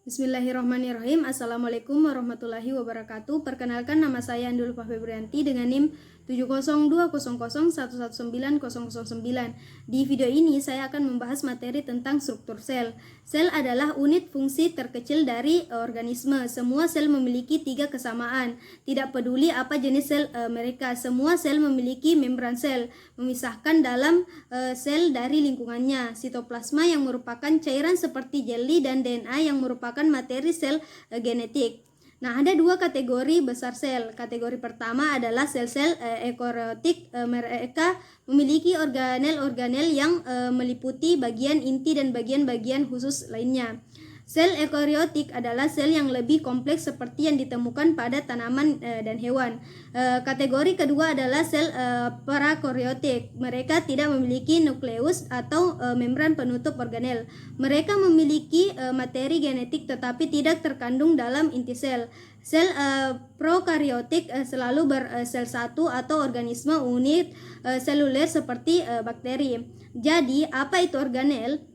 Bismillahirrahmanirrahim. Assalamualaikum warahmatullahi wabarakatuh. Perkenalkan, nama saya Andulfa Febrianti dengan NIM 70200119009. Di video ini saya akan membahas materi tentang struktur sel. Sel adalah unit fungsi terkecil dari organisme. Semua sel memiliki 3 kesamaan. Tidak peduli apa jenis sel mereka, semua sel memiliki membran sel, memisahkan dalam sel dari lingkungannya. Sitoplasma yang merupakan cairan seperti jeli dan DNA yang merupakan materi sel genetik. Nah, ada 2 kategori besar sel. Kategori pertama adalah sel-sel eukariotik. Mereka memiliki organel-organel yang meliputi bagian inti dan bagian-bagian khusus lainnya. Sel eukariotik adalah sel yang lebih kompleks seperti yang ditemukan pada tanaman dan hewan. Kategori kedua adalah sel parakaryotik. Mereka tidak memiliki nukleus atau membran penutup organel. Mereka memiliki materi genetik tetapi tidak terkandung dalam inti sel. Sel prokaryotik selalu bersel satu atau organisme unit seluler seperti bakteri. Jadi, apa itu organel?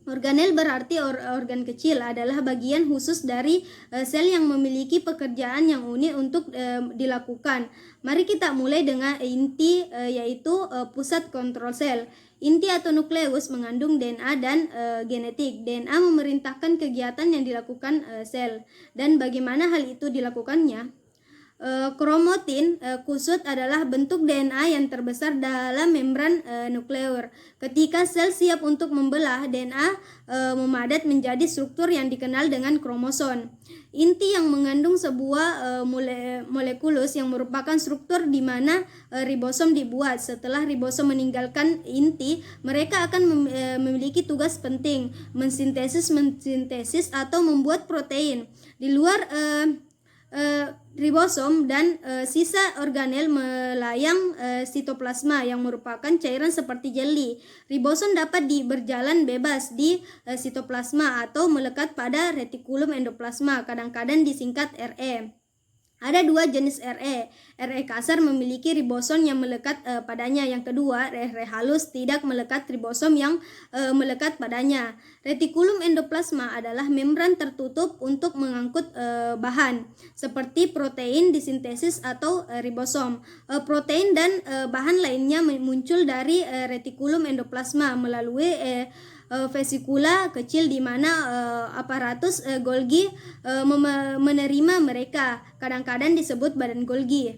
Organel berarti organ kecil, adalah bagian khusus dari sel yang memiliki pekerjaan yang unik untuk dilakukan. Mari kita mulai dengan inti, yaitu pusat kontrol sel. Inti atau nukleus mengandung DNA dan genetik. DNA memerintahkan kegiatan yang dilakukan sel. Dan bagaimana hal itu dilakukannya? Kromatin kusut adalah bentuk DNA yang terbesar dalam membran nukleus. Ketika sel siap untuk membelah, DNA memadat menjadi struktur yang dikenal dengan kromosom. Inti yang mengandung sebuah molekulus yang merupakan struktur di mana ribosom dibuat. Setelah ribosom meninggalkan inti, mereka akan memiliki tugas penting, mensintesis atau membuat protein. Di luar ribosom dan sisa organel melayang sitoplasma yang merupakan cairan seperti jeli. Ribosom dapat berjalan bebas di sitoplasma atau melekat pada retikulum endoplasma, kadang-kadang disingkat RE. Ada 2 jenis RE. RE kasar memiliki ribosom yang melekat padanya. Yang kedua, RE halus tidak melekat ribosom yang melekat padanya. Retikulum endoplasma adalah membran tertutup untuk mengangkut bahan seperti protein disintesis atau ribosom. Protein dan bahan lainnya muncul dari retikulum endoplasma melalui vesikula kecil di mana aparatus Golgi menerima mereka. Kadang-kadang disebut badan Golgi.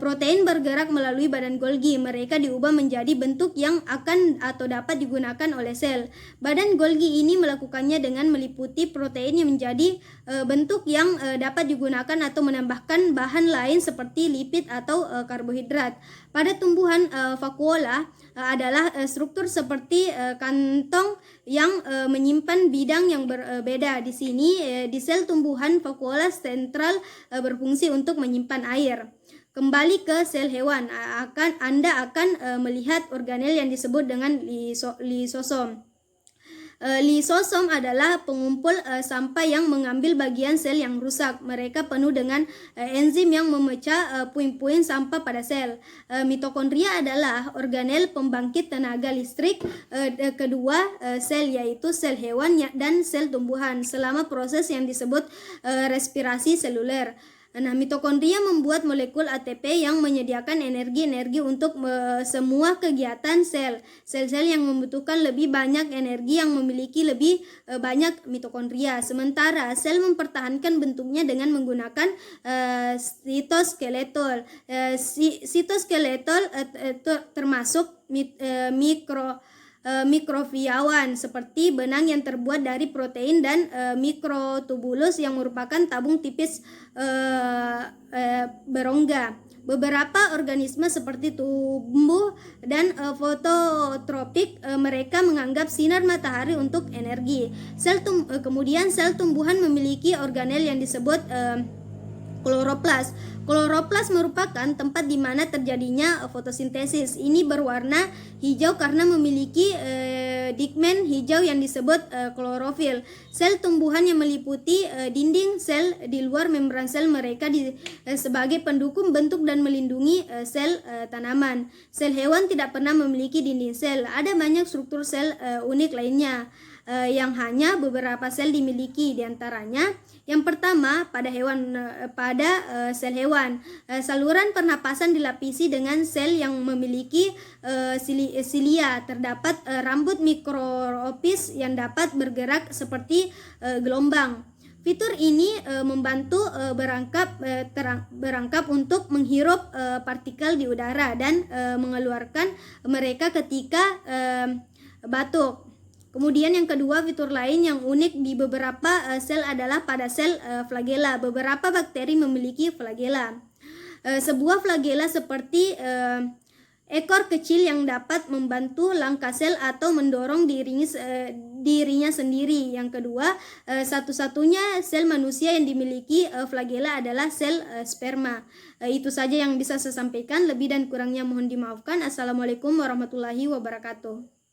Protein bergerak melalui badan Golgi. Mereka diubah menjadi bentuk yang akan atau dapat digunakan oleh sel. Badan Golgi ini melakukannya dengan meliputi protein yang menjadi bentuk yang dapat digunakan atau menambahkan bahan lain seperti lipid atau karbohidrat. Pada tumbuhan vakuola adalah struktur seperti kantong yang menyimpan bidang yang berbeda. Di sini di sel tumbuhan vakuola sentral berfungsi untuk menyimpan air. Kembali ke sel hewan, Anda akan melihat organel yang disebut dengan lisosom. Lisosom adalah pengumpul sampah yang mengambil bagian sel yang rusak. Mereka penuh dengan enzim yang memecah puing-puing sampah pada sel. Mitokondria adalah organel pembangkit tenaga listrik kedua sel, yaitu sel hewan dan sel tumbuhan selama proses yang disebut respirasi seluler. Nah, mitokondria membuat molekul ATP yang menyediakan energi untuk semua kegiatan sel. Sel-sel yang membutuhkan lebih banyak energi yang memiliki lebih banyak mitokondria. Sementara sel mempertahankan bentuknya dengan menggunakan sitoskeleton. Sitoskeleton termasuk mikroviawan seperti benang yang terbuat dari protein dan mikrotubulus yang merupakan tabung tipis berongga. Beberapa organisme seperti tumbuh dan fototropik, mereka menganggap sinar matahari untuk energi. Kemudian sel tumbuhan memiliki organel yang disebut kloroplas. Kloroplas merupakan tempat di mana terjadinya fotosintesis. Ini berwarna hijau karena memiliki pigmen hijau yang disebut klorofil. Sel tumbuhan yang meliputi dinding sel di luar membran sel mereka sebagai pendukung bentuk dan melindungi sel tanaman. Sel hewan tidak pernah memiliki dinding sel. Ada banyak struktur sel unik lainnya. yang hanya beberapa sel dimiliki. Di antaranya yang pertama pada sel hewan, saluran pernapasan dilapisi dengan sel yang memiliki silia. Terdapat rambut mikroskopis yang dapat bergerak seperti gelombang. Fitur ini membantu berangkap untuk menghirup partikel di udara dan mengeluarkan mereka ketika batuk. Kemudian yang kedua, fitur lain yang unik di beberapa sel adalah pada sel flagela. Beberapa bakteri memiliki flagela. Sebuah flagela seperti ekor kecil yang dapat membantu langkah sel atau mendorong dirinya sendiri. Yang kedua, satu-satunya sel manusia yang dimiliki flagela adalah sel sperma. Itu saja yang bisa saya sampaikan. Lebih dan kurangnya mohon dimaafkan. Assalamualaikum warahmatullahi wabarakatuh.